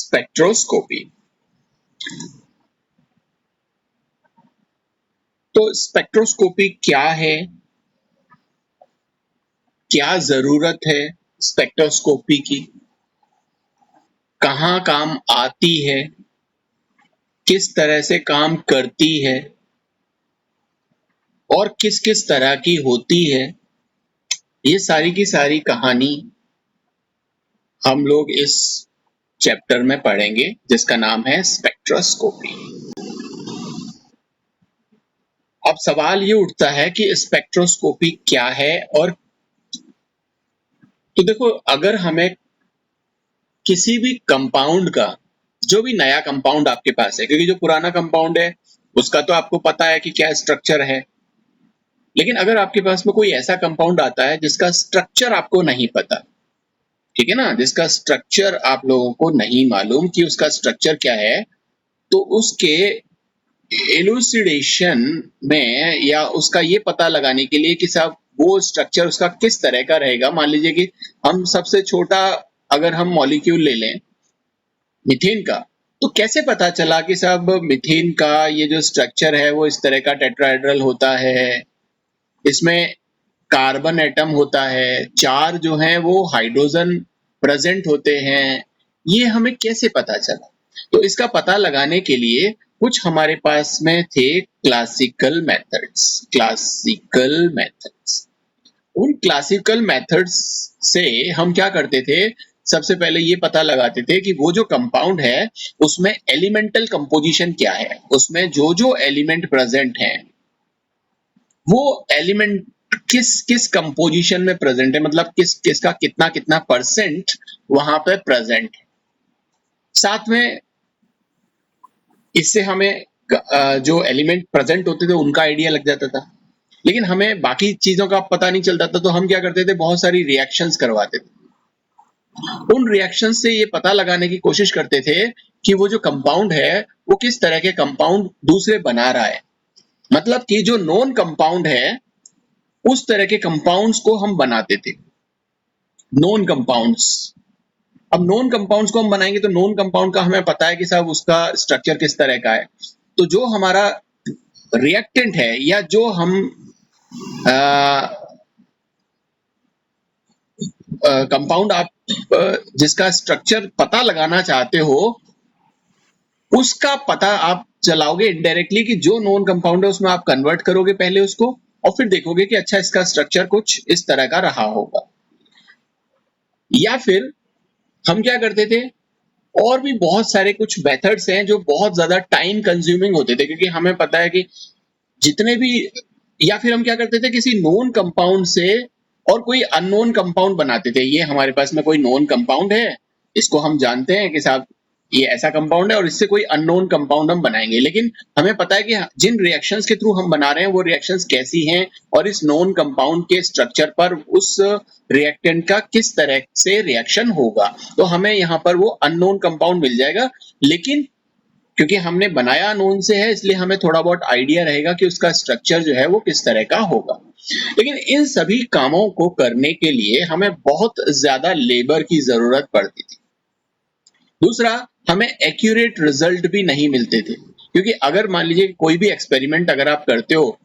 Spectroscopy. तो spectroscopy क्या है, क्या जरूरत है स्पेक्ट्रोस्कोपी की, कहाँ काम आती है, किस तरह से काम करती है और किस किस तरह की होती है, ये सारी की सारी कहानी हम लोग इस चैप्टर में पढ़ेंगे जिसका नाम है स्पेक्ट्रोस्कोपी। अब सवाल ये उठता है कि स्पेक्ट्रोस्कोपी क्या है। और तो देखो, अगर हमें किसी भी कंपाउंड का, जो भी नया कंपाउंड आपके पास है, क्योंकि जो पुराना कंपाउंड है उसका तो आपको पता है कि क्या स्ट्रक्चर है, लेकिन अगर आपके पास में कोई ऐसा कंपाउंड आता है जिसका स्ट्रक्चर आपको नहीं पता, ठीक है ना, जिसका स्ट्रक्चर आप लोगों को नहीं मालूम कि उसका स्ट्रक्चर क्या है, तो उसके एलुसिडेशन में या उसका ये पता लगाने के लिए कि साहब वो स्ट्रक्चर उसका किस तरह का रहेगा। मान लीजिए कि हम सबसे छोटा अगर हम मॉलिक्यूल ले लें मीथेन का, तो कैसे पता चला कि साहब मीथेन का ये जो स्ट्रक्चर है वो इस तरह का टेट्राहेड्रल होता है, इसमें कार्बन एटम होता है, चार जो है वो हाइड्रोजन प्रेजेंट होते हैं, ये हमें कैसे पता चला? तो इसका पता लगाने के लिए कुछ हमारे पास में थे क्लासिकल मेथड्स। उन क्लासिकल मेथड्स से हम क्या करते थे, सबसे पहले ये पता लगाते थे कि वो जो कंपाउंड है उसमें एलिमेंटल कंपोजिशन क्या है, उसमें जो जो एलिमेंट प्रेजेंट हैं वो एलिमेंट किस किस कंपोजिशन में प्रेजेंट है, मतलब किस किसका कितना कितना परसेंट वहां पे प्रेजेंट है। साथ में इससे हमें जो एलिमेंट प्रेजेंट होते थे उनका आइडिया लग जाता था, लेकिन हमें बाकी चीजों का पता नहीं चलता था। तो हम क्या करते थे, बहुत सारी रिएक्शंस करवाते थे। उन रिएक्शंस से ये पता लगाने की कोशिश करते थे कि वो जो कंपाउंड है वो किस तरह के कंपाउंड दूसरे बना रहा है, मतलब कि जो नॉन कंपाउंड है उस तरह के कंपाउंड्स को हम बनाते थे, नॉन कंपाउंड्स। अब नॉन कंपाउंड्स को हम बनाएंगे तो नॉन कंपाउंड का हमें पता है कि साहब उसका स्ट्रक्चर किस तरह का है। तो जो हमारा रिएक्टेंट है या जो हम कंपाउंड आप जिसका स्ट्रक्चर पता लगाना चाहते हो उसका पता आप चलाओगे इनडायरेक्टली कि जो नॉन कंपाउंड है उसमें आप कन्वर्ट करोगे पहले उसको, और फिर देखोगे कि अच्छा इसका स्ट्रक्चर कुछ इस तरह का रहा होगा। या फिर हम क्या करते थे, और भी बहुत सारे कुछ मेथड्स हैं जो बहुत ज्यादा टाइम कंज्यूमिंग होते थे, क्योंकि हमें पता है कि जितने भी, या फिर हम क्या करते थे, किसी नोन कंपाउंड से और कोई अननोन कंपाउंड बनाते थे। ये हमारे पास में कोई नोन कंपाउंड है, इसको हम जानते हैं कि साहब ये ऐसा कंपाउंड है, और इससे कोई अननोन कंपाउंड हम बनाएंगे, लेकिन हमें पता है कि जिन रिएक्शंस के थ्रू हम बना रहे हैं वो रिएक्शंस कैसी हैं और इस नोन कंपाउंड के स्ट्रक्चर पर उस रिएक्टेंट का किस तरह से रिएक्शन होगा। तो हमें यहाँ पर वो अननोन कंपाउंड मिल जाएगा, लेकिन क्योंकि हमने बनाया नोन से है इसलिए हमें थोड़ा बहुत आइडिया रहेगा कि उसका स्ट्रक्चर जो है वो किस तरह का होगा। लेकिन इन सभी कामों को करने के लिए हमें बहुत ज्यादा लेबर की जरूरत पड़ती थी। दूसरा, हमें एक्यूरेट रिजल्ट भी नहीं मिलते थे, क्योंकि अगर मान लीजिए कोई भी एक्सपेरिमेंट अगर आप करते हो,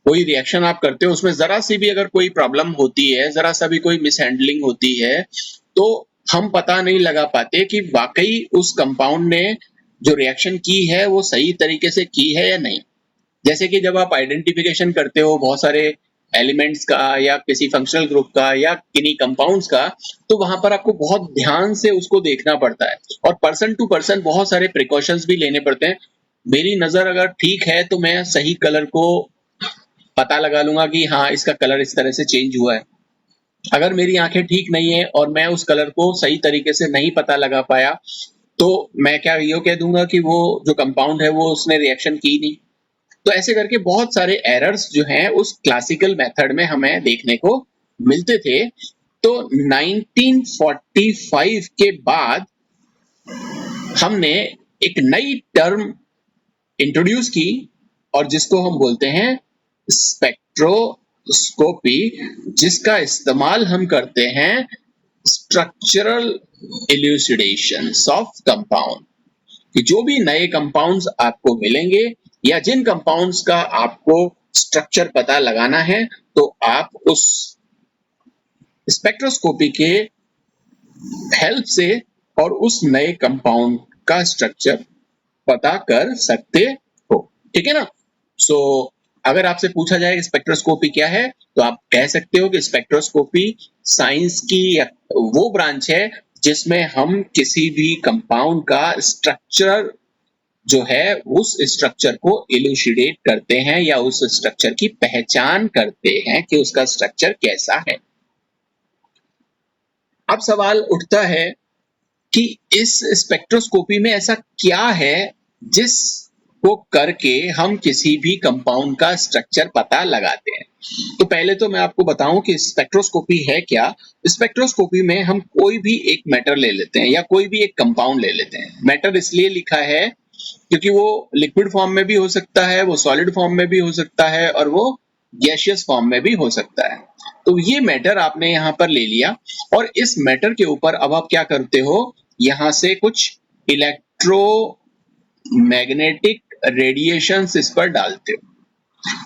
कोई रिएक्शन आप करते हो, उसमें जरा सी भी अगर कोई प्रॉब्लम होती है, जरा सा भी कोई मिसहैंडलिंग होती है, तो हम पता नहीं लगा पाते कि वाकई उस कंपाउंड ने जो रिएक्शन की है वो सही तरीके से की है या नहीं। जैसे कि जब आप आइडेंटिफिकेशन करते हो बहुत सारे एलिमेंट्स का या किसी फंक्शनल ग्रुप का या किन्हीं कंपाउंड्स का, तो वहां पर आपको बहुत ध्यान से उसको देखना पड़ता है और पर्सन टू पर्सन बहुत सारे प्रिकॉशंस भी लेने पड़ते हैं। मेरी नजर अगर ठीक है तो मैं सही कलर को पता लगा लूंगा कि हाँ इसका कलर इस तरह से चेंज हुआ है। अगर मेरी आंखें ठीक नहीं है और मैं उस कलर को सही तरीके से नहीं पता लगा पाया, तो मैं क्या ये कह दूंगा कि वो जो कंपाउंड है वो उसने रिएक्शन की नहीं। तो ऐसे करके बहुत सारे एरर्स जो हैं उस क्लासिकल मेथड में हमें देखने को मिलते थे। तो 1945 के बाद हमने एक नई टर्म इंट्रोड्यूस की और जिसको हम बोलते हैं स्पेक्ट्रोस्कोपी, जिसका इस्तेमाल हम करते हैं स्ट्रक्चरल इल्यूसिडेशंस ऑफ कंपाउंड, कि जो भी नए कंपाउंड्स आपको मिलेंगे या जिन कंपाउंड्स का आपको स्ट्रक्चर पता लगाना है, तो आप उस स्पेक्ट्रोस्कोपी के हेल्प से और उस नए कंपाउंड का स्ट्रक्चर पता कर सकते हो। ठीक है ना। सो अगर आपसे पूछा जाए स्पेक्ट्रोस्कोपी क्या है, तो आप कह सकते हो कि स्पेक्ट्रोस्कोपी साइंस की वो ब्रांच है जिसमें हम किसी भी कंपाउंड का स्ट्रक्चर जो है उस स्ट्रक्चर को इलुसिडेट करते हैं या उस स्ट्रक्चर की पहचान करते हैं कि उसका स्ट्रक्चर कैसा है। अब सवाल उठता है कि इस स्पेक्ट्रोस्कोपी में ऐसा क्या है जिसको करके हम किसी भी कंपाउंड का स्ट्रक्चर पता लगाते हैं। तो पहले तो मैं आपको बताऊं कि स्पेक्ट्रोस्कोपी है क्या। स्पेक्ट्रोस्कोपी में हम कोई भी एक मैटर ले लेते हैं या कोई भी एक कंपाउंड ले लेते हैं। मैटर इसलिए लिखा है क्योंकि वो लिक्विड फॉर्म में भी हो सकता है, वो सॉलिड फॉर्म में भी हो सकता है और वो गैसियस फॉर्म में भी हो सकता है। तो ये मैटर आपने यहाँ पर ले लिया और इस मैटर के ऊपर अब आप क्या करते हो, यहाँ से कुछ इलेक्ट्रोमैग्नेटिक रेडिएशंस इस पर डालते हो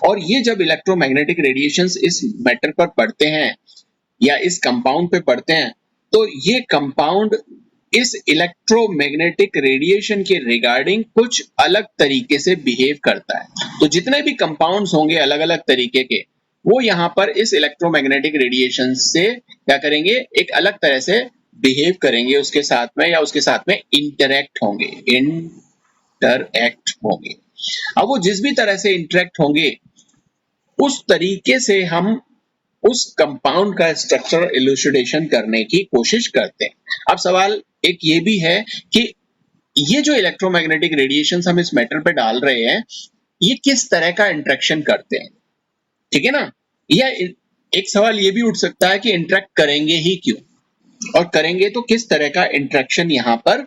और ये जब इलेक्ट्रोमैग्नेटिक रेडिएशंस इस मैटर पर पड़ते हैं या इस कंपाउंड पे पड़ते हैं, तो ये कंपाउंड इस इलेक्ट्रोमैग्नेटिक रेडिएशन के रिगार्डिंग कुछ अलग तरीके से बिहेव करता है। तो जितने भी कंपाउंड्स होंगे अलग अलग तरीके के, वो यहाँ पर इस इलेक्ट्रोमैग्नेटिक रेडिएशन से क्या करेंगे, एक अलग तरह से बिहेव करेंगे उसके साथ में या उसके साथ में इंटरैक्ट होंगे। अब वो जिस भी तरह से इंटरैक्ट होंगे उस तरीके से हम उस कंपाउंड का स्ट्रक्चर इलुसिडेशन करने की कोशिश करते हैं। अब सवाल एक ये भी है कि ये जो इलेक्ट्रोमैग्नेटिक रेडिएशंस हम इस मैटर पे डाल रहे हैं, ये किस तरह का इंटरेक्शन करते हैं। ठीक है ना। या एक सवाल ये भी उठ सकता है कि इंटरेक्ट करेंगे ही क्यों, और करेंगे तो किस तरह का इंटरेक्शन यहाँ पर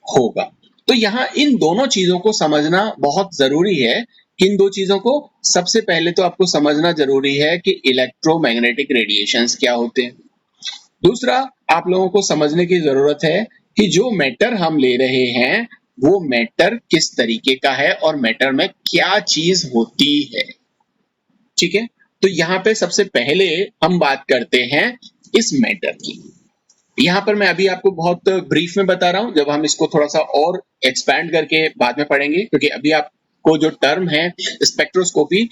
होगा। तो यहाँ इन दोनों चीजों को समझना बहुत जरूरी है। किन दो चीजों को? सबसे पहले तो आपको समझना जरूरी है कि इलेक्ट्रोमैग्नेटिक रेडिएशंस क्या होते हैं। दूसरा, आप लोगों को समझने की जरूरत है कि जो मैटर हम ले रहे हैं वो मैटर किस तरीके का है और मैटर में क्या चीज होती है। ठीक है। तो यहाँ पे सबसे पहले हम बात करते हैं इस मैटर की। यहाँ पर मैं अभी आपको बहुत ब्रीफ में बता रहा हूं, जब हम इसको थोड़ा सा और एक्सपैंड करके बाद में पढ़ेंगे, क्योंकि अभी आपको जो टर्म है स्पेक्ट्रोस्कोपी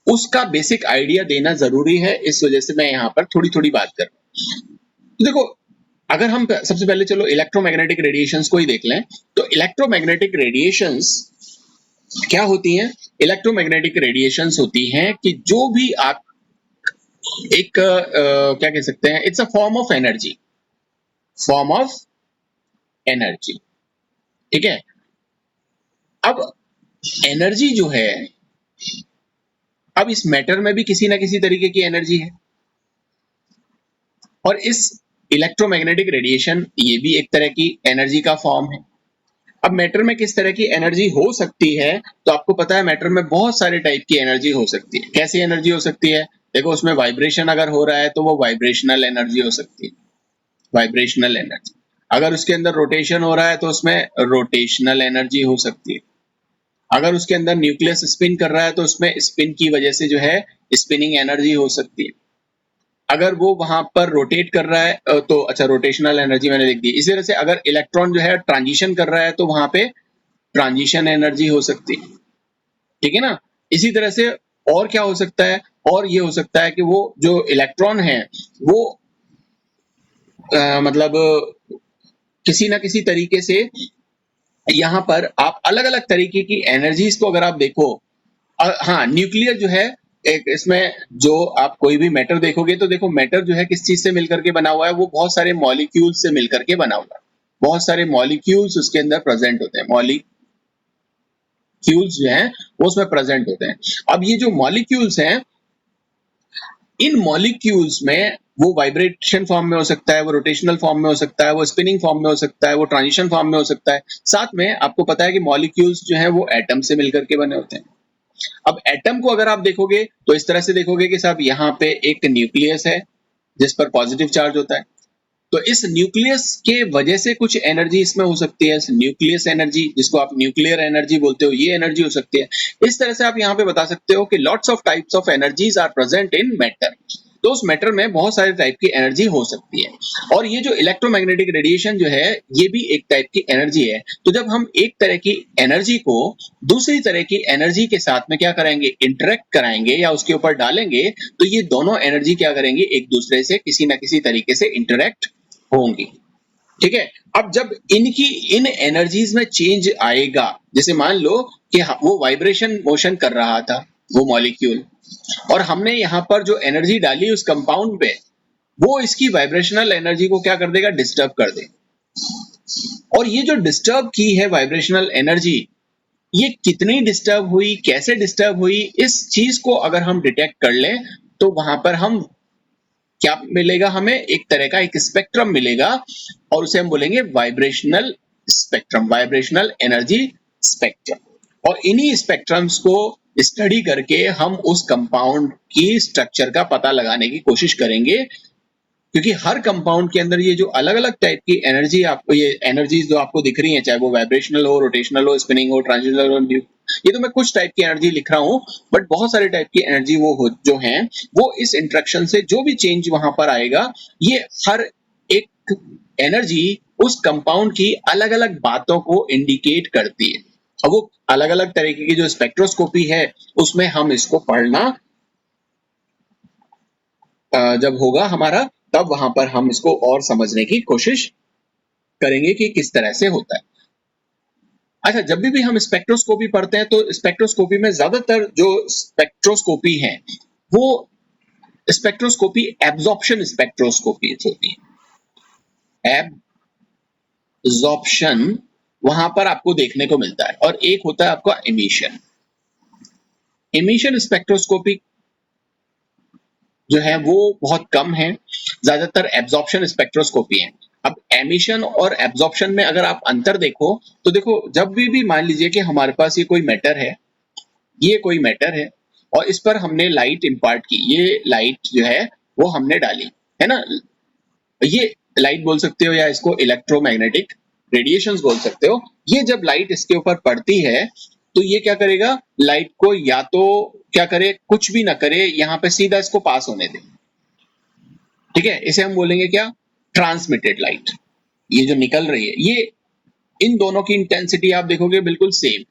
उसका बेसिक आइडिया देना जरूरी है, इस वजह से मैं यहाँ पर थोड़ी थोड़ी बात कर रहा हूं। तो देखो, अगर हम सबसे पहले चलो इलेक्ट्रोमैग्नेटिक रेडिएशंस को ही देख लें, तो इलेक्ट्रोमैग्नेटिक रेडिएशंस क्या होती हैं? इलेक्ट्रोमैग्नेटिक रेडिएशंस होती हैं कि जो भी आप एक क्या कह सकते हैं, it's a form of energy. ठीक है। अब एनर्जी जो है, अब इस मैटर में भी किसी ना किसी तरीके की एनर्जी है और इस इलेक्ट्रोमैग्नेटिक रेडिएशन ये भी एक तरह की एनर्जी का फॉर्म है। अब मैटर में किस तरह की एनर्जी हो सकती है, तो आपको पता है मैटर में बहुत सारे टाइप की एनर्जी हो सकती है। कैसी एनर्जी हो सकती है? देखो, उसमें वाइब्रेशन अगर हो रहा है तो वो वाइब्रेशनल एनर्जी हो सकती है, वाइब्रेशनल एनर्जी। अगर उसके अंदर रोटेशन हो रहा है तो उसमें रोटेशनल एनर्जी हो सकती है। अगर उसके अंदर न्यूक्लियस स्पिन कर रहा है तो उसमें स्पिन की वजह से जो है स्पिनिंग एनर्जी हो सकती है। अगर वो वहां पर रोटेट कर रहा है तो अच्छा, रोटेशनल एनर्जी मैंने लिख दी। इसी तरह से अगर इलेक्ट्रॉन जो है ट्रांजिशन कर रहा है तो वहां पे ट्रांजिशन एनर्जी हो सकती है। ठीक है ना। इसी तरह से और क्या हो सकता है? और ये हो सकता है कि वो जो इलेक्ट्रॉन है वो मतलब किसी ना किसी तरीके से यहाँ पर आप अलग अलग तरीके की एनर्जीज को अगर आप देखो, हाँ, न्यूक्लियर जो है एक, इसमें जो आप कोई भी मैटर देखोगे तो देखो मैटर जो है किस चीज से मिलकर के बना हुआ है, वो बहुत सारे मॉलिक्यूल्स से मिलकर के बना हुआ है। बहुत सारे मॉलिक्यूल्स उसके अंदर प्रेजेंट होते हैं, मॉलिक्यूल्स जो हैं वो उसमें प्रेजेंट होते हैं। अब ये जो मॉलिक्यूल्स हैं, इन मॉलिक्यूल्स में वो वाइब्रेशन फॉर्म में हो सकता है, वो रोटेशनल फॉर्म में हो सकता है, वो स्पिनिंग फॉर्म में हो सकता है, वो ट्रांजिशन फॉर्म में हो सकता है। साथ में आपको पता है कि मॉलिक्यूल्स जो हैं वो एटम से मिलकर के बने होते हैं। अब एटम को अगर आप देखोगे तो इस तरह से देखोगे कि साहब यहाँ पे एक न्यूक्लियस है जिस पर पॉजिटिव चार्ज होता है, तो इस न्यूक्लियस के वजह से कुछ एनर्जी इसमें हो सकती है, न्यूक्लियस एनर्जी जिसको आप न्यूक्लियर एनर्जी बोलते हो, ये एनर्जी हो सकती है। इस तरह से आप यहाँ पे बता सकते हो कि lots of types of energies are present in matter. तो उस मैटर में बहुत सारे टाइप की एनर्जी हो सकती है। और ये जो इलेक्ट्रोमैग्नेटिक रेडिएशन जो है ये भी एक टाइप की एनर्जी है। तो जब हम एक तरह की एनर्जी को दूसरी तरह की एनर्जी के साथ में क्या करेंगे, इंटरेक्ट कराएंगे या उसके ऊपर डालेंगे, तो ये दोनों एनर्जी क्या करेंगे, एक दूसरे से किसी ना किसी तरीके से इंटरेक्ट होंगी। ठीक है। अब जब इन एनर्जीज में चेंज आएगा, जैसे मान लो कि वो वाइब्रेशन मोशन कर रहा था वो मॉलिक्यूल, और हमने यहाँ पर जो एनर्जी डाली उस कंपाउंड पे, वो इसकी वाइब्रेशनल एनर्जी को क्या कर देगा, डिस्टर्ब कर दे। और ये जो डिस्टर्ब की है वाइब्रेशनल एनर्जी, ये कितनी डिस्टर्ब हुई, कैसे डिस्टर्ब हुई, इस चीज को अगर हम डिटेक्ट कर लें तो वहां पर हम क्या मिलेगा, हमें एक तरह का एक स्पेक्ट्रम मिलेगा, और उसे हम बोलेंगे vibrational spectrum, vibrational energy spectrum. और इन्हीं स्पेक्ट्रम्स को स्टडी करके हम उस कंपाउंड की स्ट्रक्चर का पता लगाने की कोशिश करेंगे, क्योंकि हर कंपाउंड के अंदर ये जो अलग अलग टाइप की एनर्जी आपको, ये एनर्जीज जो आपको दिख रही है, चाहे वो वाइब्रेशनल हो, रोटेशनल हो, स्पिनिंग हो, ट्रांजिशनल हो, ये तो मैं कुछ टाइप की एनर्जी लिख रहा हूं, बट बहुत सारे टाइप की एनर्जी वो हो जो हैं, वो इस इंटरेक्शन से जो भी चेंज वहां पर आएगा, ये हर एक एनर्जी उस कंपाउंड की अलग अलग बातों को इंडिकेट करती है। अब वो अलग अलग तरीके की जो स्पेक्ट्रोस्कोपी है उसमें हम इसको पढ़ना जब होगा हमारा, तब वहां पर हम इसको और समझने की कोशिश करेंगे कि किस तरह से होता है। अच्छा, जब भी हम स्पेक्ट्रोस्कोपी पढ़ते हैं तो स्पेक्ट्रोस्कोपी में ज्यादातर जो स्पेक्ट्रोस्कोपी है वो स्पेक्ट्रोस्कोपी एब्जॉर्प्शन स्पेक्ट्रोस्कोपी होती है। एब्जॉर्प्शन वहां पर आपको देखने को मिलता है, और एक होता है आपका एमिशन। एमिशन स्पेक्ट्रोस्कोपी जो है वो बहुत कम है, ज्यादातर एब्जॉर्प्शन स्पेक्ट्रोस्कोपी है। अब एमिशन और एब्जॉर्प्शन में अगर आप अंतर देखो तो देखो, जब भी मान लीजिए कि हमारे पास ये कोई मैटर है, ये कोई मैटर है, और इस पर हमने लाइट इम्पार्ट की, ये लाइट जो है वो हमने डाली है ना, ये लाइट बोल सकते हो या इसको इलेक्ट्रोमैग्नेटिक रेडिएशंस बोल सकते हो। ये जब लाइट इसके ऊपर पड़ती है तो ये क्या करेगा, लाइट को या तो क्या करे, कुछ भी ना करे, यहाँ पे सीधा इसको पास होने दे। ठीक है, इसे हम बोलेंगे क्या, ट्रांसमिटेड लाइट। ये जो निकल रही है, ये इन दोनों की इंटेंसिटी आप देखोगे बिल्कुल सेम।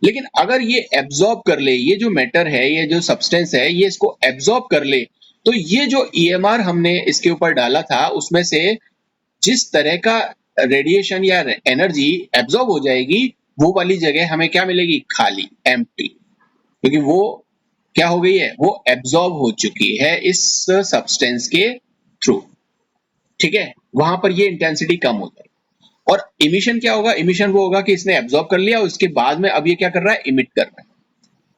लेकिन अगर ये एब्जॉर्ब कर ले, ये जो मैटर है, ये जो सब्सटेंस है, ये इसको एब्जॉर्ब कर ले, तो ये जो ईएमआर हमने इसके ऊपर डाला था उसमें से जिस तरह का रेडिएशन या एनर्जी एब्जॉर्ब हो जाएगी, वो वाली जगह हमें क्या मिलेगी, खाली, एम्प्टी, क्योंकि वो क्या हो गई है, वो एब्जॉर्ब हो चुकी है इस सब्सटेंस के थ्रू। ठीक है, वहां पर ये इंटेंसिटी कम हो जाएगी। और इमिशन क्या होगा, इमिशन वो होगा कि इसने एब्जॉर्ब कर लिया, उसके बाद में अब ये क्या कर रहा है, इमिट कर रहा है।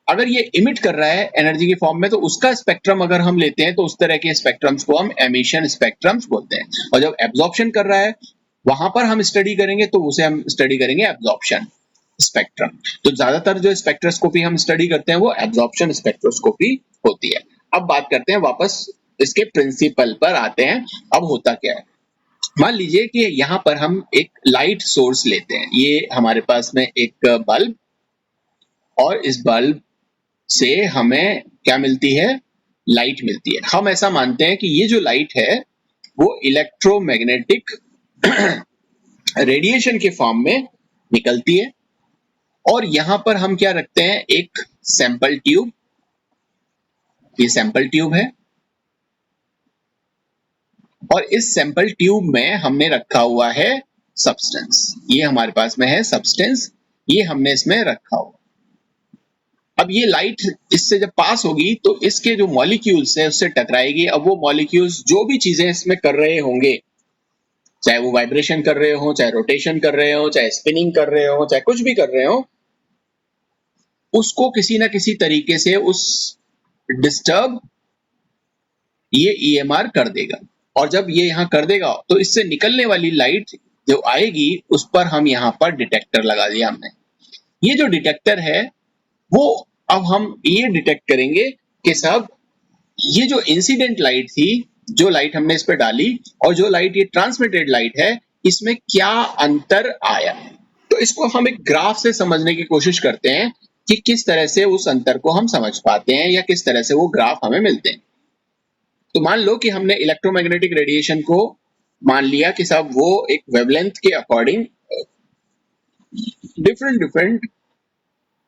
अगर ये इमिट कर रहा है एनर्जी की फॉर्म में, तो उसका स्पेक्ट्रम अगर हम लेते हैं तो उस तरह के स्पेक्ट्रम्स को हम एमिशन स्पेक्ट्रम्स बोलते हैं। और जब एब्जॉर्प्शन कर रहा है वहां पर हम स्टडी करेंगे तो उसे हम स्टडी करेंगे एब्जॉर्प्शन स्पेक्ट्रम। तो ज्यादातर जो स्पेक्ट्रोस्कोपी हम स्टडी करते हैं वो एब्जॉर्प्शन स्पेक्ट्रोस्कोपी होती है। अब बात करते हैं, वापस इसके प्रिंसिपल पर आते हैं। अब होता क्या है, मान लीजिए कि यहाँ पर हम एक लाइट सोर्स लेते हैं, ये हमारे पास में एक बल्ब, और इस बल्ब से हमें क्या मिलती है, लाइट मिलती है। हम ऐसा मानते हैं कि ये जो लाइट है वो इलेक्ट्रोमैग्नेटिक रेडिएशन के फॉर्म में निकलती है। और यहां पर हम क्या रखते हैं, एक सैंपल ट्यूब, ये सैंपल ट्यूब है, और इस सैंपल ट्यूब में हमने रखा हुआ है सब्सटेंस। ये हमारे पास में है सब्सटेंस, ये हमने इसमें रखा हुआ। अब ये लाइट इससे जब पास होगी तो इसके जो मॉलिक्यूल्स है उससे टकराएगी। अब वो मॉलिक्यूल्स जो भी चीजें इसमें कर रहे होंगे, चाहे वो वाइब्रेशन कर रहे हो, चाहे रोटेशन कर रहे हो, चाहे स्पिनिंग कर रहे हो, चाहे कुछ भी कर रहे हो, उसको किसी ना किसी तरीके से उस डिस्टर्ब ये ईएमआर कर देगा। और जब ये यहाँ कर देगा तो इससे निकलने वाली लाइट जो आएगी उस पर हम यहाँ पर डिटेक्टर लगा दिया हमने। ये जो डिटेक्टर है वो अब हम ये डिटेक्ट करेंगे कि साहब ये जो इंसिडेंट लाइट थी जो लाइट हमने इस पे डाली और जो लाइट ये ट्रांसमिटेड लाइट है, इसमें क्या अंतर आया। तो इसको हम एक ग्राफ से समझने की कोशिश करते हैं कि किस तरह से उस अंतर को हम समझ पाते हैं या किस तरह से वो ग्राफ हमें मिलते हैं। तो मान लो कि हमने इलेक्ट्रोमैग्नेटिक रेडिएशन को मान लिया कि साहब वो एक वेवलेंथ के अकॉर्डिंग डिफरेंट डिफरेंट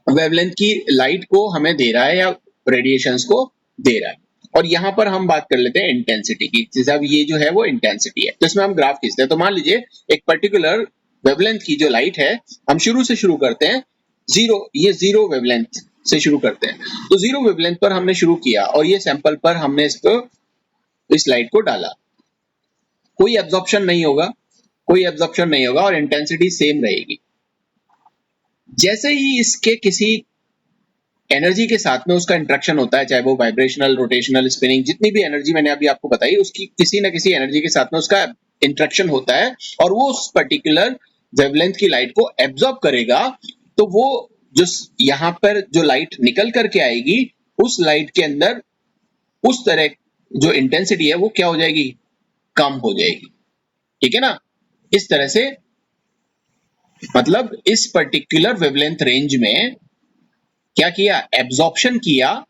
वेवलेंथ की लाइट को हमें दे रहा है या रेडिएशंस को दे रहा है। और यहाँ पर हम बात कर लेते हैं इंटेंसिटी की। जैसे अब ये जो है वो इंटेंसिटी है, तो इसमें हम ग्राफ खींचते हैं। तो मान लीजिए एक पर्टिकुलर वेवलेंथ की जो लाइट है, हम शुरू करते हैं जीरो वेवलेंथ से शुरू करते हैं। तो जीरो वेवलेंथ पर हमने शुरू किया और ये सैंपल पर हमने इस लाइट को डाला। कोई एब्जॉर्प्शन नहीं होगा और इंटेंसिटी सेम रहेगी। जैसे ही इसके किसी एनर्जी के साथ में उसका इंटरेक्शन होता है, चाहे वो वाइब्रेशनल, रोटेशनल, स्पिनिंग, जितनी भी एनर्जी मैंने अभी आपको बताई, उसकी किसी न किसी एनर्जी के साथ में उसका इंटरेक्शन होता है और वो उस पर्टिकुलर वेवलेंथ की लाइट को एब्जॉर्ब करेगा। तो वो जो यहाँ पर जो लाइट निकल करके आएगी, उस लाइट के अंदर उस तरह जो इंटेंसिटी है वो क्या हो जाएगी, कम हो जाएगी। ठीक है ना। इस तरह से मतलब इस पर्टिकुलर वेवलेंथ रेंज में क्या किया, एब्जॉर्प्शन किया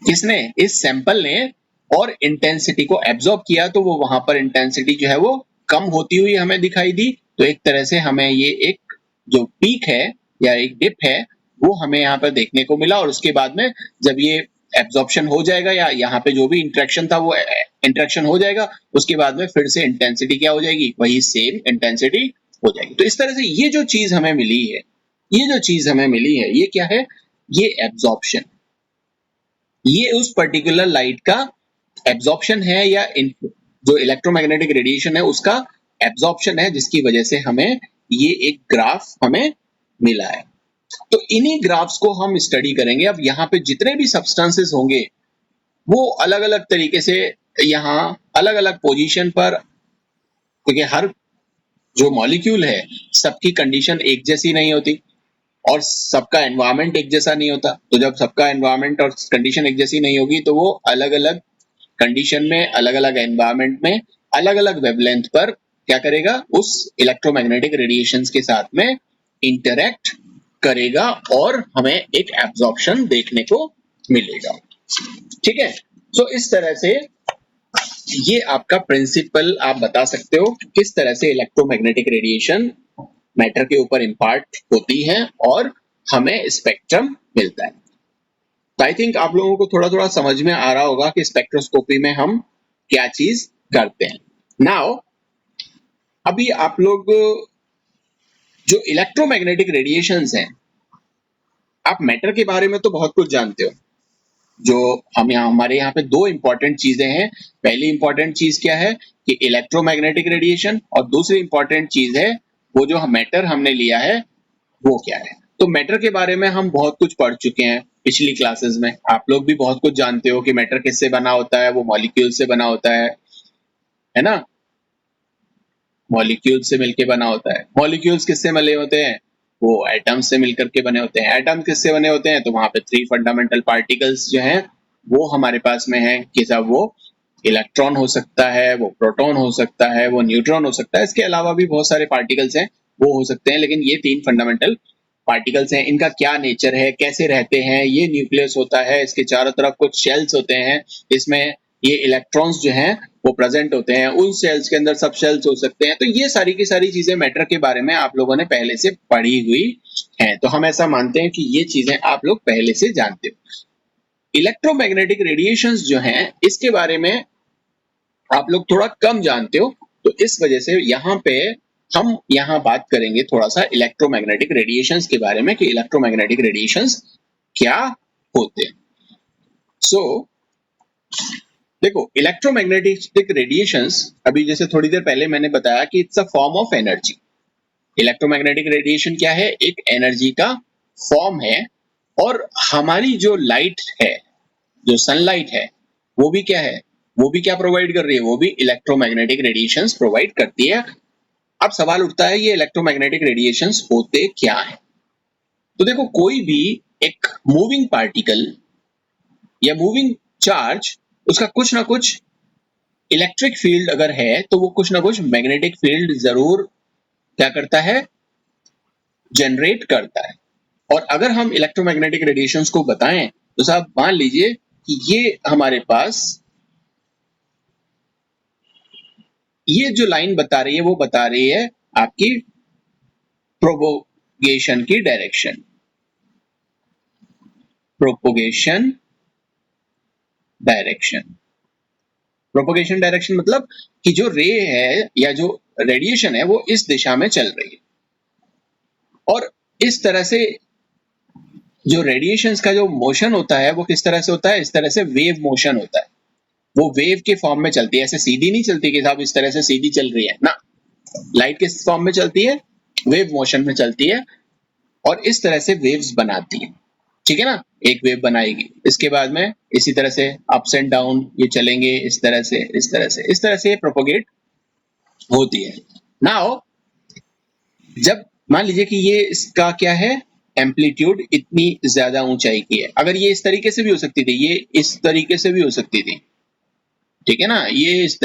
किसने, इस सैंपल ने, और इंटेंसिटी को एब्जॉर्ब किया। तो वो वहां पर इंटेंसिटी जो है वो कम होती हुई हमें दिखाई दी। तो एक तरह से हमें ये एक जो पीक है या एक डिप है वो हमें यहाँ पर देखने को मिला। और उसके बाद में जब ये एब्जॉर्प्शन हो जाएगा या यहाँ पे जो भी इंटरेक्शन था वो इंटरेक्शन हो जाएगा, उसके बाद में फिर से इंटेंसिटी क्या हो जाएगी, वही सेम इंटेंसिटी हो जाएगी। तो इस तरह से ये जो चीज हमें मिली है, ये क्या है, ये एब्जॉर्प्शन, ये उस पर्टिकुलर लाइट का एब्जॉर्प्शन है या जो इलेक्ट्रोमैग्नेटिक रेडिएशन है उसका एब्जॉर्प्शन है, जिसकी वजह से हमें ये एक ग्राफ हमें मिला है। तो इन्हीं ग्राफ्स को हम स्टडी करेंगे। अब यहाँ पे जितने भी सब्सटेंसेस होंगे वो अलग अलग तरीके से यहाँ अलग अलग पोजीशन पर, क्योंकि हर जो मॉलिक्यूल है सबकी कंडीशन एक जैसी नहीं होती और सबका एनवायरनमेंट एक जैसा नहीं होता। तो जब सबका एनवायरनमेंट और कंडीशन एक जैसी नहीं होगी तो वो अलग अलग कंडीशन में, अलग अलग एनवायरनमेंट में, अलग अलग वेवलेंथ पर क्या करेगा, उस इलेक्ट्रोमैग्नेटिक रेडिएशंस के साथ में इंटरैक्ट करेगा और हमें एक एब्जॉर्प्शन देखने को मिलेगा। ठीक है। तो इस तरह से ये आपका प्रिंसिपल आप बता सकते हो कि किस तरह से इलेक्ट्रोमैग्नेटिक रेडिएशन मैटर के ऊपर इम्पार्ट होती है और हमें स्पेक्ट्रम मिलता है। तो आई थिंक आप लोगों को थोड़ा थोड़ा समझ में आ रहा होगा कि स्पेक्ट्रोस्कोपी में हम क्या चीज करते हैं। नाउ अभी आप लोग जो इलेक्ट्रोमैग्नेटिक रेडिएशंस हैं, आप मैटर के बारे में तो बहुत कुछ जानते हो। जो हमारे यहाँ पे दो इंपॉर्टेंट चीजें हैं। पहली इंपॉर्टेंट चीज क्या है कि इलेक्ट्रोमैग्नेटिक रेडिएशन, और दूसरी इंपॉर्टेंट चीज है वो जो मैटर हमने लिया है वो क्या है। तो मैटर के बारे में हम बहुत कुछ पढ़ चुके हैं पिछली क्लासेस में। आप लोग भी बहुत कुछ जानते हो कि मैटर किससे बना होता है, वो मॉलिक्यूल से बना होता है ना। मॉलिक्यूल से मिलके बना होता है। मॉलिक्यूल्स किससे मिले होते हैं, वो एटम्स से मिलकर के बने होते हैं। एटम किससे बने होते हैं, तो वहां पे 3 फंडामेंटल पार्टिकल्स जो हैं वो हमारे पास में है कि सब वो इलेक्ट्रॉन हो सकता है, वो प्रोटॉन हो सकता है, वो न्यूट्रॉन हो सकता है। इसके अलावा भी बहुत सारे पार्टिकल्स हैं वो हो सकते हैं, लेकिन ये 3 फंडामेंटल पार्टिकल्स हैं। इनका क्या नेचर है, कैसे रहते हैं, ये न्यूक्लियस होता है, इसके चारों तरफ कुछ शेल्स होते हैं, इसमें ये इलेक्ट्रॉन्स जो हैं वो प्रेजेंट होते हैं। उन सेल्स के अंदर सब शेल्स हो सकते हैं। तो ये सारी की सारी चीजें मैटर के बारे में आप लोगों ने पहले से पढ़ी हुई हैं। तो हम ऐसा मानते हैं कि ये चीजें आप लोग पहले से जानते हो। इलेक्ट्रोमैग्नेटिक रेडिएशंस जो हैं इसके बारे में आप लोग थोड़ा कम जानते हो, तो इस वजह से यहाँ पे हम यहाँ बात करेंगे थोड़ा सा इलेक्ट्रोमैग्नेटिक रेडिएशंस के बारे में कि इलेक्ट्रोमैग्नेटिक रेडिएशंस क्या होते हैं। सो देखो, इलेक्ट्रोमैग्नेटिक रेडिएशंस, अभी जैसे थोड़ी देर पहले मैंने बताया कि it's a form of energy. Electromagnetic radiation क्या है, एक एनर्जी का फॉर्म है। और हमारी जो लाइट है, जो सनलाइट है, वो भी क्या है, वो भी क्या प्रोवाइड कर रही है, वो भी इलेक्ट्रोमैग्नेटिक रेडिएशंस प्रोवाइड करती है। अब सवाल उठता है ये इलेक्ट्रोमैग्नेटिक रेडिएशंस होते क्या है। तो देखो, कोई भी एक मूविंग पार्टिकल या मूविंग चार्ज, उसका कुछ ना कुछ इलेक्ट्रिक फील्ड अगर है तो वो कुछ ना कुछ मैग्नेटिक फील्ड जरूर क्या करता है, जनरेट करता है। और अगर हम इलेक्ट्रोमैग्नेटिक रेडिएशंस को बताएं तो साहब मान लीजिए कि ये हमारे पास ये जो लाइन बता रही है वो बता रही है आपकी प्रोपोगेशन की direction. Propagation direction, propagation direction मतलब कि जो रे है या जो रेडिएशन है वो इस दिशा में चल रही है। और इस तरह से जो रेडिएशंस का जो मोशन होता है वो किस तरह से होता है, इस तरह से वेव मोशन होता है। वो वेव के फॉर्म में चलती है, ऐसे सीधी नहीं चलती कि साहब इस तरह से सीधी चल रही है ना, लाइट किस फॉर्म में चलती है, वेव मोशन में चलती है और इस तरह से वेव्स बनाती है। ठीक है ना, एक वेव बनाएगी, इसके बाद में इसी तरह से अप्स एंड डाउन ये चलेंगे, इस तरह से इस तरह से इस तरह से प्रोपोगेट होती है। नाउ जब मान लीजिए कि ये इसका क्या है, एम्पलीट्यूड इतनी ज्यादा ऊंचाई की है, अगर ये इस तरीके से भी हो सकती थी, ये इस तरीके से भी हो सकती थी, ठीक है ना, ये इस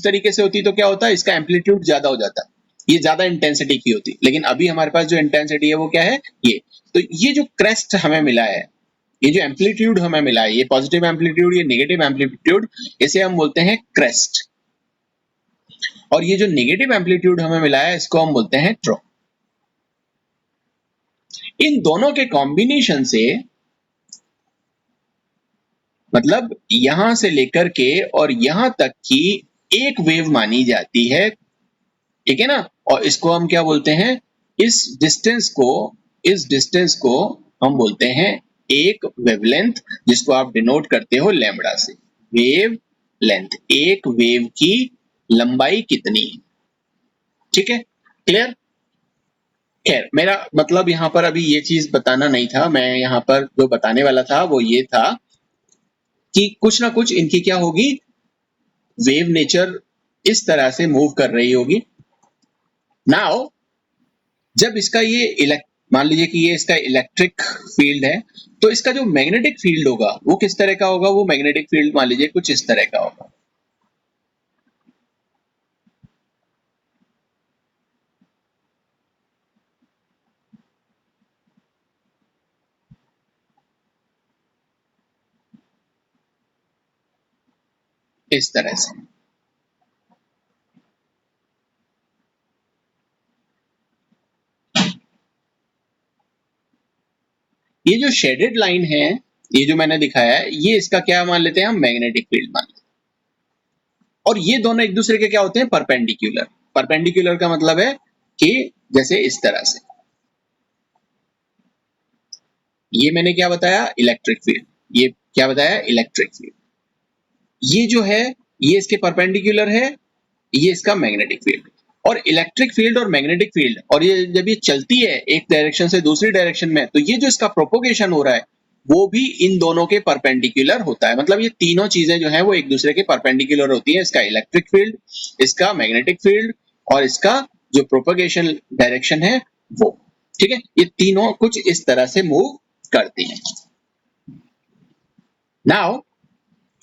तरीके से होती तो क्या होता है, इसका एम्पलीट्यूड ज्यादा हो जाता, ये ज्यादा इंटेंसिटी की होती। लेकिन अभी हमारे पास जो इंटेंसिटी है वो क्या है, ये। तो ये जो क्रेस्ट हमें मिला है, ये जो एम्पलीट्यूड हमें मिला है, ये पॉजिटिव एम्पलीट्यूड, ये नेगेटिव एम्पलीट्यूड, इसे हम बोलते हैं क्रेस्ट। और ये जो नेगेटिव एम्पलीट्यूड हमें मिला है इसको हम बोलते हैं ट्रॉ। इन दोनों के कॉम्बिनेशन से, मतलब यहां से लेकर के और यहां तक की एक वेव मानी जाती है, ठीक है ना। और इसको हम क्या बोलते हैं, इस डिस्टेंस को हम बोलते हैं एक वेवलेंथ, जिसको आप डिनोट करते हो लैम्बडा से। वेव लेंथ, एक वेव की लंबाई कितनी है, ठीक है, क्लियर। खैर मेरा मतलब यहाँ पर अभी ये चीज बताना नहीं था, मैं यहाँ पर जो बताने वाला था वो ये था कि कुछ ना कुछ इनकी क्या होगी, वेव नेचर इस तरह से मूव कर रही होगी। नाउ जब इसका ये मान लीजिए कि ये इसका इलेक्ट्रिक फील्ड है, तो इसका जो मैग्नेटिक फील्ड होगा वो किस तरह का होगा, वो मैग्नेटिक फील्ड मान लीजिए कुछ इस तरह का होगा। इस तरह से ये जो शेडेड लाइन है, ये जो मैंने दिखाया है, ये इसका क्या मान लेते हैं हम, मैग्नेटिक फील्ड मान लेते हैं। और ये दोनों एक दूसरे के क्या होते हैं, परपेंडिकुलर। परपेंडिकुलर का मतलब है कि जैसे इस तरह से, ये मैंने क्या बताया, इलेक्ट्रिक फील्ड, ये क्या बताया, इलेक्ट्रिक फील्ड। ये जो है ये इसके परपेंडिकुलर है, ये इसका मैग्नेटिक फील्ड। और इलेक्ट्रिक फील्ड और मैग्नेटिक फील्ड, और ये जब ये चलती है एक डायरेक्शन से दूसरी डायरेक्शन में, तो ये जो इसका प्रोपोगेशन हो रहा है वो भी इन दोनों के परपेंडिकुलर होता है। मतलब ये तीनों चीजें जो है वो एक दूसरे के परपेंडिकुलर होती है, इसका इलेक्ट्रिक फील्ड, इसका मैग्नेटिक फील्ड और इसका जो प्रोपोगेशन डायरेक्शन है वो, ठीक है। ये तीनों कुछ इस तरह से मूव करती हैं। नाउ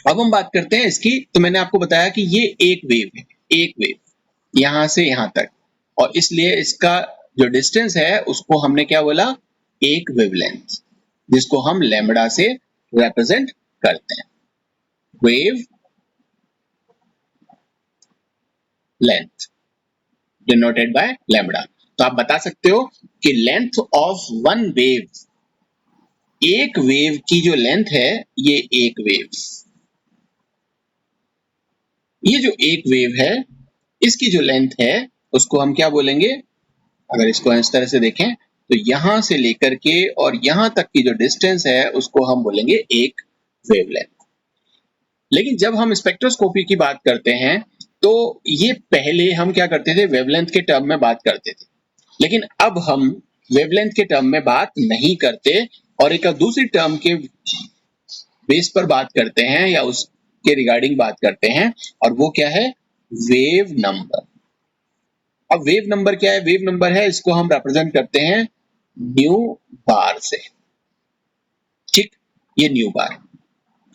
अब हम बात करते हैं इसकी। तो मैंने आपको बताया कि ये एक वेव है, एक वेव यहां से यहां तक, और इसलिए इसका जो डिस्टेंस है उसको हमने क्या बोला, एक वेवलेंथ, जिसको हम लैम्बडा से रिप्रेजेंट करते हैं, wave length denoted by lambda. तो आप बता सकते हो कि लेंथ ऑफ वन वेव, एक वेव की जो लेंथ है, ये एक वेव, ये जो एक वेव है इसकी जो लेंथ है उसको हम क्या बोलेंगे, अगर इसको इस तरह से देखें तो यहां से लेकर के और यहां तक की जो डिस्टेंस है उसको हम बोलेंगे एक वेवलेंथ। लेकिन जब हम स्पेक्ट्रोस्कोपी की बात करते हैं तो ये पहले हम क्या करते थे, वेवलेंथ के टर्म में बात करते थे, लेकिन अब हम वेवलेंथ के टर्म में बात नहीं करते और एक दूसरी टर्म के बेस पर बात करते हैं या उसके रिगार्डिंग बात करते हैं, और वो क्या है, वेव नंबर। अब वेव नंबर क्या है, वेव नंबर है, इसको हम रिप्रेजेंट करते हैं न्यू बार से, ठीक, ये न्यू बार,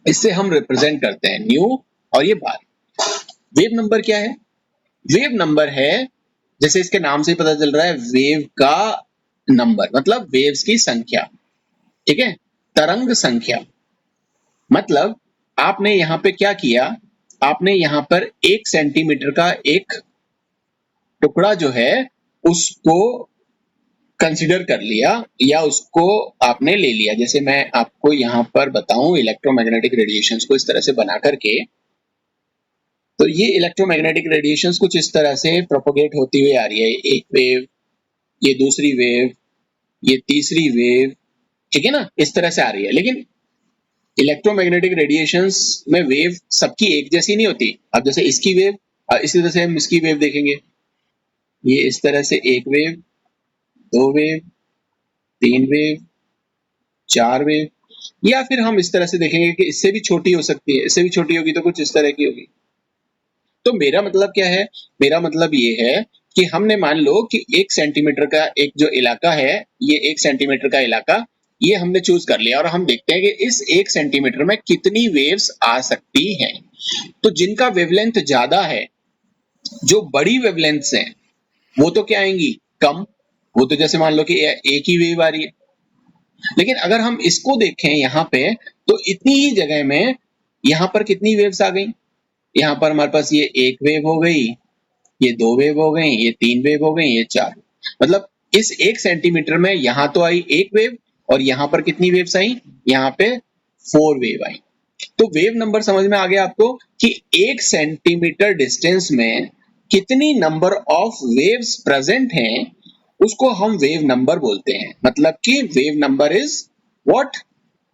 इससे हम रिप्रेजेंट करते हैं न्यू और ये बार। वेव नंबर क्या है? वेव नंबर है, जैसे इसके नाम से पता चल रहा है, वेव का नंबर मतलब वेव्स की संख्या, ठीक है, तरंग संख्या। मतलब आपने यहाँ पे क्या किया, आपने यहाँ पर 1 सेंटीमीटर का एक टुकड़ा जो है उसको कंसिडर कर लिया या उसको आपने ले लिया। जैसे मैं आपको यहाँ पर बताऊं इलेक्ट्रोमैग्नेटिक रेडिएशंस को इस तरह से बना करके, तो ये इलेक्ट्रोमैग्नेटिक रेडिएशंस कुछ इस तरह से प्रोपोगेट होती हुई आ रही है। एक वेव, ये दूसरी वेव, ये तीसरी वेव, ठीक है ना, इस तरह से आ रही है। लेकिन इलेक्ट्रोमैग्नेटिक रेडिएशंस में वेव सबकी एक जैसी नहीं होती। अब जैसे इसकी वेव, इसी तरह से हम इसकी वेव देखेंगे, ये इस तरह से एक वेव, दो वेव, तीन वेव, चार वेव, या फिर हम इस तरह से देखेंगे कि इससे भी छोटी हो सकती है, इससे भी छोटी होगी तो कुछ इस तरह की होगी। तो मेरा मतलब क्या है, मेरा मतलब ये है कि हमने मान लो कि 1 सेंटीमीटर का एक जो इलाका है, ये 1 सेंटीमीटर का इलाका, ये हमने चूज कर लिया और हम देखते हैं कि इस 1 सेंटीमीटर में कितनी वेव्स आ सकती हैं। तो जिनका वेवलेंथ ज्यादा है, जो बड़ी वेवलेंथ्स हैं, वो तो क्या आएंगी, कम। वो तो जैसे मान लो कि एक ही वेव आ रही है। लेकिन अगर हम इसको देखें यहाँ पे, तो इतनी ही जगह में यहाँ पर कितनी वेव्स आ गई, यहाँ पर हमारे पास ये एक वेव हो गई, ये दो वेव हो गई, ये तीन वेव हो गई, ये चार। मतलब इस 1 सेंटीमीटर में यहाँ तो आई एक वेव और यहाँ पर कितनी वेव्स आई, यहाँ पे 4 वेव आई। तो वेव नंबर समझ में आ गया आपको कि 1 सेंटीमीटर डिस्टेंस में कितनी नंबर ऑफ वेव्स प्रेजेंट हैं, उसको हम वेव नंबर बोलते हैं। मतलब कि wave number is what,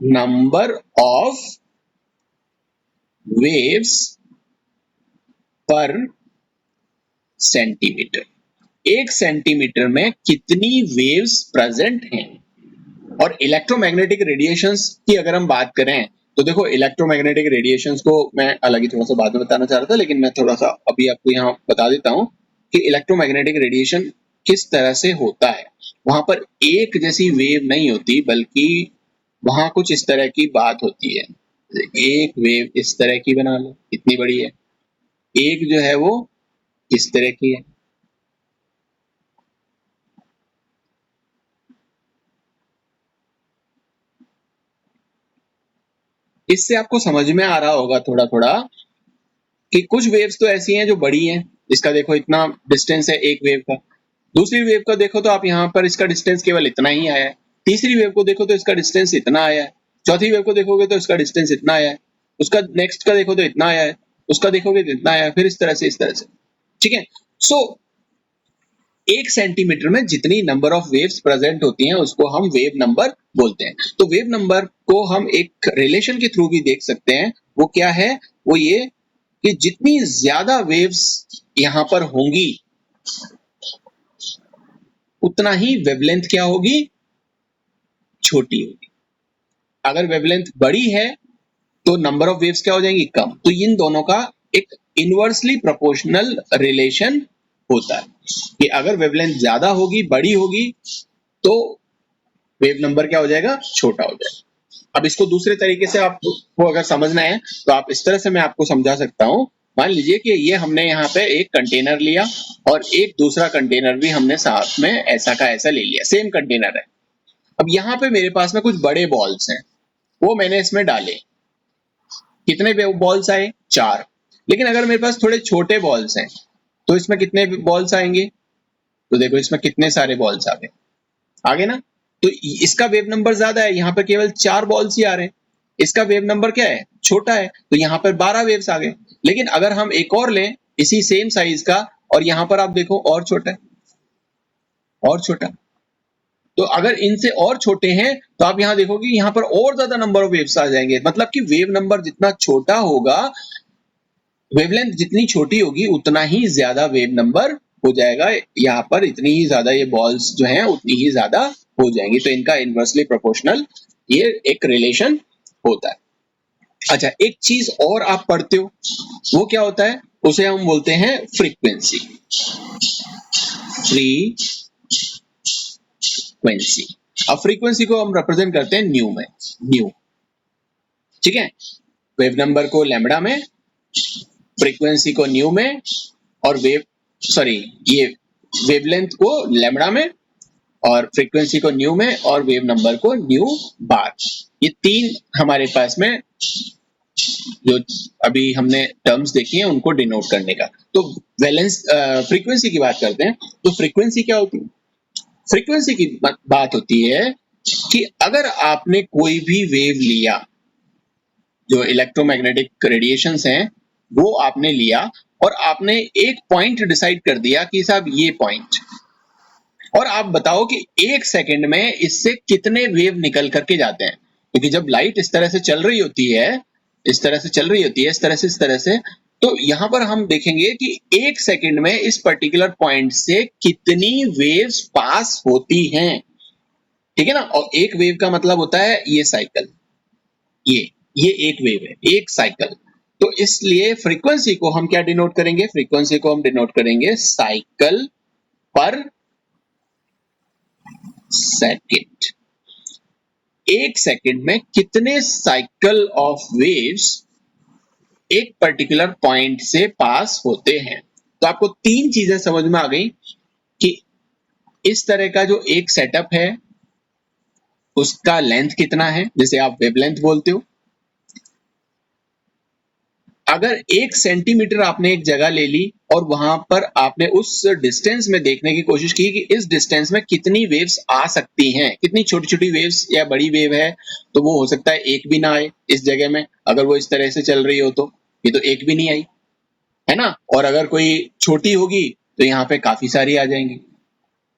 number of waves पर सेंटीमीटर। 1 सेंटीमीटर में कितनी वेव्स प्रेजेंट हैं। और इलेक्ट्रोमैग्नेटिक रेडिएशंस की अगर हम बात करें, तो देखो इलेक्ट्रोमैग्नेटिक रेडिएशंस को मैं अलग ही थोड़ा सा बाद में बताना चाह रहा था, लेकिन मैं थोड़ा सा अभी आपको यहाँ बता देता हूँ कि इलेक्ट्रोमैग्नेटिक रेडिएशन किस तरह से होता है। वहां पर एक जैसी वेव नहीं होती, बल्कि वहां कुछ इस तरह की बात होती है। एक वेव इस तरह की बना लो, इतनी बड़ी है, एक जो है वो इस तरह की है। इससे आपको समझ में आ रहा होगा थोड़ा थोड़ा कि कुछ वेव्स तो ऐसी हैं जो बड़ी हैं, इसका देखो इतना डिस्टेंस है एक वेव का। दूसरी वेव को देखो तो आप यहाँ पर इसका डिस्टेंस केवल इतना ही आया है। तीसरी वेव को देखो तो इसका डिस्टेंस इतना आया है। चौथी वेव को देखोगे तो इसका डिस्टेंस इतना आया है। उसका नेक्स्ट का देखो तो इतना आया है, उसका देखोगे तो इतना आया है, फिर इस तरह से, ठीक है। सो 1 सेंटीमीटर में जितनी नंबर ऑफ वेव्स प्रेजेंट होती हैं उसको हम वेव नंबर बोलते हैं। तो वेव नंबर को हम एक रिलेशन के थ्रू भी देख सकते हैं। वो क्या है, वो ये कि जितनी ज्यादा वेव्स यहां पर होंगी, उतना ही वेवलेंथ क्या होगी, छोटी होगी। अगर वेवलेंथ बड़ी है तो नंबर ऑफ वेव्स क्या हो जाएंगी, कम। तो इन दोनों का एक इनवर्सली प्रोपोर्शनल रिलेशन होता है कि अगर वेवलेंथ ज्यादा होगी, बड़ी होगी, तो वेव नंबर क्या हो जाएगा, छोटा हो जाएगा। अब इसको दूसरे तरीके से आपको अगर समझना है तो आप इस तरह से मैं आपको समझा सकता हूं। मान लीजिए कि ये हमने यहाँ पे एक कंटेनर लिया और एक दूसरा कंटेनर भी हमने साथ में ऐसा का ऐसा ले लिया, सेम कंटेनर है। अब यहाँ पे मेरे पास में कुछ बड़े बॉल्स हैं, वो मैंने इसमें डाले। कितने बॉल्स आए, 4। लेकिन अगर मेरे पास थोड़े छोटे बॉल्स हैं तो इसमें कितने बॉल्स आएंगे, तो देखो इसमें कितने सारे बॉल्स आ गए, आगे ना। तो इसका वेव नंबर ज्यादा है, यहाँ पर केवल 4 बॉल्स ही आ रहे हैं। इसका वेव नंबर क्या है, छोटा है, तो यहाँ पर 12 वेव्स आ गए। लेकिन अगर हम एक और लें इसी सेम साइज का, और यहाँ पर आप देखो और छोटा है, और छोटा, तो अगर इनसे और छोटे हैं तो आप यहाँ देखोगे यहाँ पर और ज्यादा नंबर ऑफ वेव्स आ जाएंगे। मतलब कि वेव नंबर जितना छोटा होगा, वेवलेंथ जितनी छोटी होगी, उतना ही ज्यादा वेव नंबर हो जाएगा। यहाँ पर इतनी ही ज्यादा ये बॉल्स जो हैं उतनी ही ज्यादा हो जाएंगी। तो इनका इनवर्सली प्रोपोर्शनल ये एक रिलेशन होता है। अच्छा, एक चीज और आप पढ़ते हो, वो क्या होता है, उसे हम बोलते हैं फ्रीक्वेंसी। फ्रीक्वेंसी, अब फ्रीक्वेंसी को हम रिप्रेजेंट करते हैं न्यू में, न्यू, ठीक है। वेव नंबर को लैम्बडा में फ्रीक्वेंसी को न्यू में और ये वेवलेंथ को लैम्बडा में और फ्रीक्वेंसी को न्यू में और वेव नंबर को न्यू बार। ये तीन हमारे पास में जो अभी हमने टर्म्स देखी हैं उनको डिनोट करने का। तो वैलेंस फ्रीक्वेंसी की बात करते हैं। तो फ्रीक्वेंसी क्या होती है? फ्रीक्वेंसी की बात होती है कि अगर आपने कोई भी वेव लिया, जो इलेक्ट्रोमैग्नेटिक रेडिएशंस हैं वो आपने लिया और आपने एक पॉइंट डिसाइड कर दिया कि साहब ये पॉइंट, और आप बताओ कि एक सेकंड में इससे कितने वेव निकल करके जाते हैं। क्योंकि जब लाइट इस तरह से चल रही होती है, इस तरह से, तो यहां पर हम देखेंगे कि एक सेकंड में इस पर्टिकुलर पॉइंट से कितनी वेव्स पास होती हैं। ठीक है ना? और एक वेव का मतलब होता है ये साइकिल, ये एक वेव है, एक साइकिल। तो इसलिए फ्रीक्वेंसी को हम क्या डिनोट करेंगे? फ्रीक्वेंसी को हम डिनोट करेंगे साइकिल पर सेकंड। एक सेकंड में कितने साइकिल ऑफ वेव्स एक पर्टिकुलर पॉइंट से पास होते हैं। तो आपको तीन चीजें समझ में आ गई कि इस तरह का जो एक सेटअप है उसका लेंथ कितना है, जिसे आप वेवलेंथ बोलते हो। अगर 1 सेंटीमीटर आपने एक जगह ले ली और वहां पर आपने उस डिस्टेंस में देखने की कोशिश की कि इस डिस्टेंस में कितनी वेव्स आ सकती हैं, कितनी छोटी छोटी वेव्स या बड़ी वेव है, तो वो हो सकता है एक भी ना आए इस जगह में। अगर वो इस तरह से चल रही हो तो ये तो एक भी नहीं आई, है ना? और अगर कोई छोटी होगी तो यहाँ पे काफी सारी आ जाएंगी।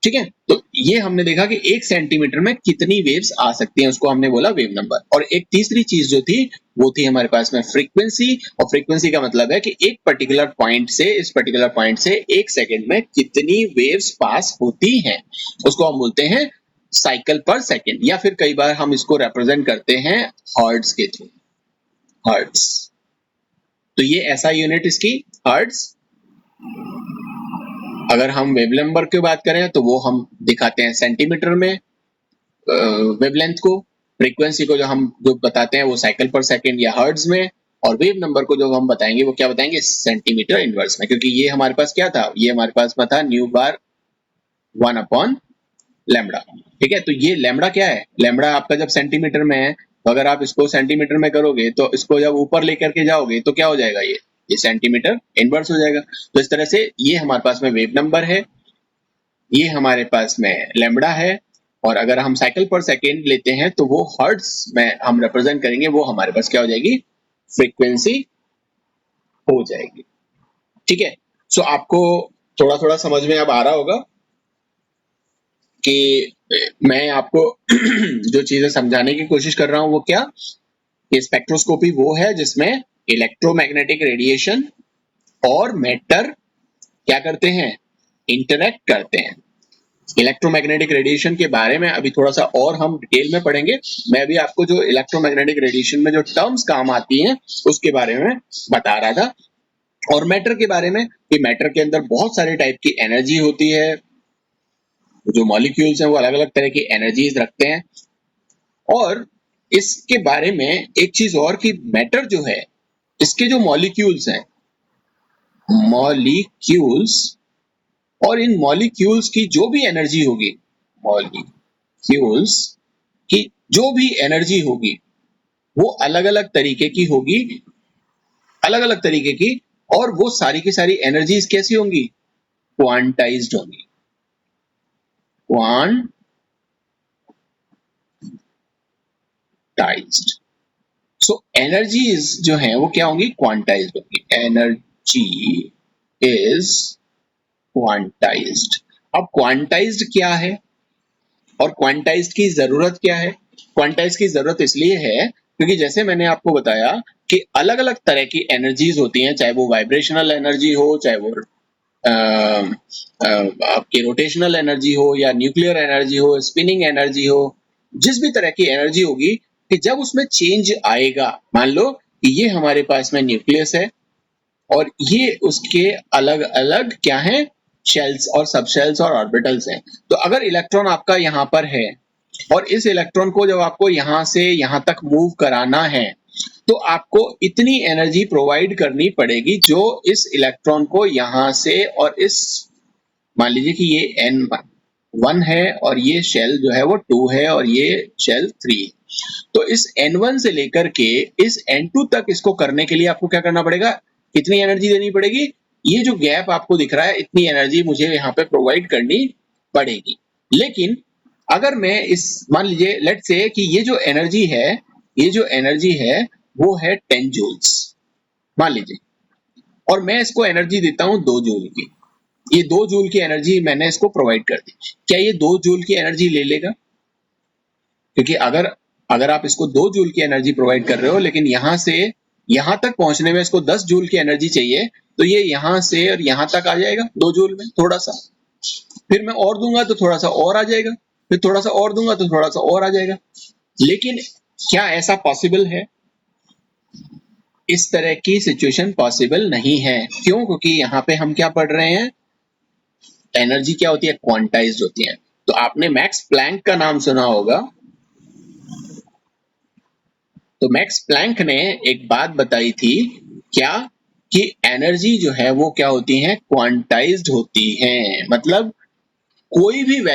ठीक है? तो ये हमने देखा कि 1 सेंटीमीटर में कितनी वेव्स आ सकती हैं, उसको हमने बोला वेव नंबर। और एक तीसरी चीज जो थी वो थी हमारे पास में फ्रीक्वेंसी। और फ्रीक्वेंसी का मतलब है कि एक पर्टिकुलर पॉइंट से इस पर्टिकुलर पॉइंट से एक सेकंड में कितनी वेव्स पास होती हैं, उसको हम बोलते हैं साइकिल पर सेकंड, या फिर कई बार हम इसको रिप्रेजेंट करते हैं हर्ट्ज के थ्रू, हर्ट्ज। तो ये ऐसा यूनिट इसकी हर्ट्ज। अगर हम वेव नंबर की बात करें तो वो हम दिखाते हैं सेंटीमीटर में वेवलेंथ को। फ्रीक्वेंसी को जो बताते हैं वो साइकिल पर सेकंड या हर्ट्ज में, और वेव नंबर को जो हम बताएंगे वो क्या बताएंगे? सेंटीमीटर इनवर्स में। क्योंकि ये हमारे पास क्या था? ये हमारे पास में था न्यू बार 1 अपॉन लैम्बडा। ठीक है? तो ये लैम्बडा क्या है? लैम्बडा आपका जब सेंटीमीटर में है तो अगर आप इसको सेंटीमीटर में करोगे तो इसको जब ऊपर लेकर के जाओगे तो क्या हो जाएगा? ये सेंटीमीटर इनवर्स हो जाएगा। तो इस तरह से ये हमारे पास में वेव नंबर है, ये हमारे पास में लैम्बडा है, और अगर हम साइकिल पर सेकेंड लेते हैं तो वो हर्ट्ज में हम रिप्रेजेंट करेंगे, वो हमारे पास क्या हो जाएगी? फ्रीक्वेंसी हो जाएगी। ठीक है? सो आपको थोड़ा थोड़ा समझ में अब आ रहा होगा कि मैं आपको जो चीजें समझाने की कोशिश कर रहा हूं वो क्या, कि स्पेक्ट्रोस्कोपी वो है जिसमें इलेक्ट्रोमैग्नेटिक रेडिएशन और मैटर क्या करते हैं? इंटरैक्ट करते हैं। इलेक्ट्रोमैग्नेटिक रेडिएशन के बारे में अभी थोड़ा सा और हम डिटेल में पढ़ेंगे। मैं अभी आपको जो इलेक्ट्रोमैग्नेटिक रेडिएशन में जो टर्म्स काम आती हैं उसके बारे में बता रहा था, और मैटर के बारे में कि मैटर के अंदर बहुत सारे टाइप की एनर्जी होती है। जो मॉलिक्यूल्स हैं वो अलग अलग तरह की एनर्जीज रखते हैं। और इसके बारे में एक चीज और कि मैटर जो है इसके जो मॉलिक्यूल्स हैं, मॉलिक्यूल्स, और इन मॉलिक्यूल्स की जो भी एनर्जी होगी, मॉलिक्यूल्स की जो भी एनर्जी होगी वो अलग अलग तरीके की होगी, अलग अलग तरीके की। और वो सारी की सारी एनर्जीज कैसी होंगी? क्वांटाइज्ड होंगी। क्वांटाइज्ड। सो एनर्जीज जो है वो क्या होंगी? क्वांटाइज्ड होंगी। Energy is quantized. अब क्वांटाइज्ड क्या है और क्वांटाइज्ड की जरूरत क्या है? क्वांटाइज्ड की जरूरत इसलिए है क्योंकि जैसे मैंने आपको बताया कि अलग अलग तरह की एनर्जीज होती हैं, चाहे वो वाइब्रेशनल एनर्जी हो, चाहे वो आपकी रोटेशनल एनर्जी हो, या न्यूक्लियर एनर्जी हो, स्पिनिंग एनर्जी हो, जिस भी तरह की एनर्जी होगी, कि जब उसमें चेंज आएगा, मान लो कि ये हमारे पास में न्यूक्लियस है और ये उसके अलग अलग क्या है? शेल्स और सबशेल्स और ऑर्बिटल्स हैं। तो अगर इलेक्ट्रॉन आपका यहाँ पर है और इस इलेक्ट्रॉन को जब आपको यहाँ से यहाँ तक मूव कराना है तो तो आपको इतनी एनर्जी प्रोवाइड करनी पड़ेगी जो इस इलेक्ट्रॉन को यहां से और इस, मान लीजिए कि ये N1 है और ये शेल जो है वो 2 है और ये शेल 3 है, तो इस N1 से लेकर के इस N2 तक इसको करने के लिए आपको क्या करना पड़ेगा, कितनी एनर्जी देनी पड़ेगी, ये जो गैप आपको दिख रहा है इतनी एनर्जी मुझे यहाँ पे प्रोवाइड करनी पड़ेगी। लेकिन अगर मैं इस, मान लीजिए लेट्स से कि ये जो एनर्जी है, ये जो एनर्जी है वो है 10 जूल्स मान लीजिए, और मैं इसको एनर्जी देता हूं 2 जूल की, ये 2 जूल की एनर्जी मैंने इसको प्रोवाइड कर दी, क्या ये 2 जूल की एनर्जी ले लेगा? क्योंकि अगर आप इसको 2 जूल की एनर्जी प्रोवाइड कर रहे हो लेकिन यहां से यहां तक पहुंचने में इसको 10 जूल की एनर्जी चाहिए, तो ये यहां से और यहां तक आ जाएगा 2 जूल में थोड़ा सा, फिर मैं और दूंगा तो थोड़ा सा और आ जाएगा, फिर थोड़ा सा और दूंगा तो थोड़ा सा और आ जाएगा। लेकिन क्या ऐसा पॉसिबल है? इस तरह की सिचुएशन पॉसिबल नहीं है। क्यों? क्योंकि यहाँ पे हम क्या पढ़ रहे हैं, एनर्जी क्या होती है, क्वांटाइज्ड होती है। तो आपने मैक्स प्लैंक का नाम सुना होगा, तो मैक्स प्लैंक ने एक बात बताई थी, क्या कि एनर्जी जो है वो क्या होती है, क्वांटाइज्ड होती है। मतलब कोई भी